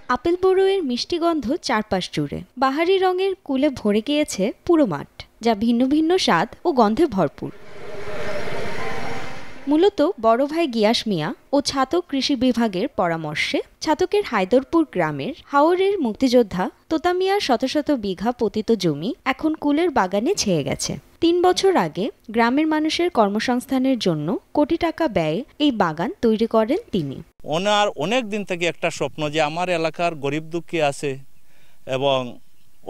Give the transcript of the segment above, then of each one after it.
Apple বড়ুয়ের মিষ্টি গন্ধ চারপাশ জুড়ে। বাহারি রঙের কুলে ভরে গিয়েছে পুরো মাঠ, যা ভিন্ন ভিন্ন স্বাদ ও গন্ধে ভরপুর। মূলত বড় ভাই গিয়াস মিয়া ও ছাতক কৃষি বিভাগের পরামর্শে ছাতকের হায়দরপুর গ্রামের হাওরের মুক্তিযোদ্ধা তোতা মিয়ার শত শত বিঘা পতিত জমি এখন কুলের বাগানে ছেয়ে গেছে। ৩ বছর আগে গ্রামের মানুষের কর্মসংস্থানের জন্য কোটি টাকা ব্যয়ে এই বাগান তৈরি করেন তিনি। ওনার অনেক দিন থেকে একটা স্বপ্ন যে আমার এলাকার গরিব দুঃখী আছে এবং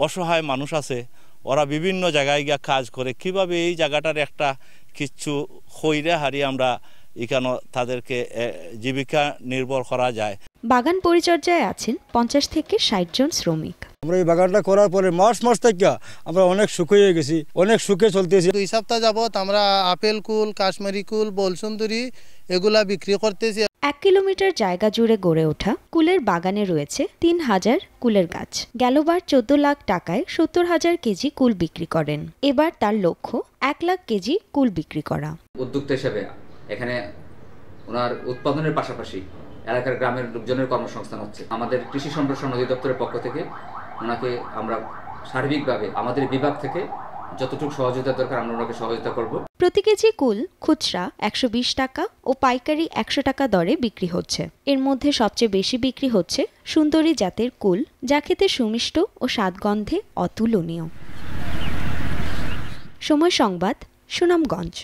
অসহায় মানুষ আছে, ওরা বিভিন্ন জায়গায় গিয়ে কাজ করে, কিভাবে এই জায়গাটার একটা কিছু খইরা হারিয়ে আমরা এখানে তাদেরকে জীবিকা নির্ভর করা যায়। বাগান পরিচর্যায় আছেন ৫০ থেকে ৬০ জন শ্রমিক। আমরা এই বাগানটা করার পরে মাস থেকে আমরা অনেক সুখী হয়ে গেছি, অনেক সুখে চলতেছি। ২ সপ্তাহ যাবত আমরা আপেল কুল, কাশ্মীরি কুল, বলসুন্দরী এগুলা বিক্রি করতেছি। ১ কিলোমিটার জায়গা জুড়ে গড়ে ওঠা কুলের বাগানে রয়েছে ৩,০০০ কুলের গাছ। গেলবার ১৪ লাখ টাকায় ৭০,০০০ কেজি কুল বিক্রি করেন। এবার তার লক্ষ্য ১ লাখ কেজি কুল বিক্রি করা। উদ্যোক্তা হিসেবে এখানে ওনার উৎপাদনের পাশাপাশি এলাকার গ্রামের লোকজনের কর্মসংস্থান হচ্ছে। আমাদের কৃষি সম্প্রসারণ অধিদপ্তরের পক্ষ থেকে ওনাকে আমরা সার্বিকভাবে আমাদের বিভাগ থেকে যতটুকু সহযোগিতা দরকার আমরা ওনাকে সহযোগিতা করব। প্রতি কেজি কুল খুচরা ১২০ টাকা ও পাইকারি ১০০ টাকা দরে বিক্রি হচ্ছে। এর মধ্যে সবচেয়ে বেশি বিক্রি হচ্ছে সুন্দরী জাতের কুল, যা খেতে সুমিষ্ট ও স্বাদগন্ধে অতুলনীয়। সময় সংবাদ, সুনামগঞ্জ।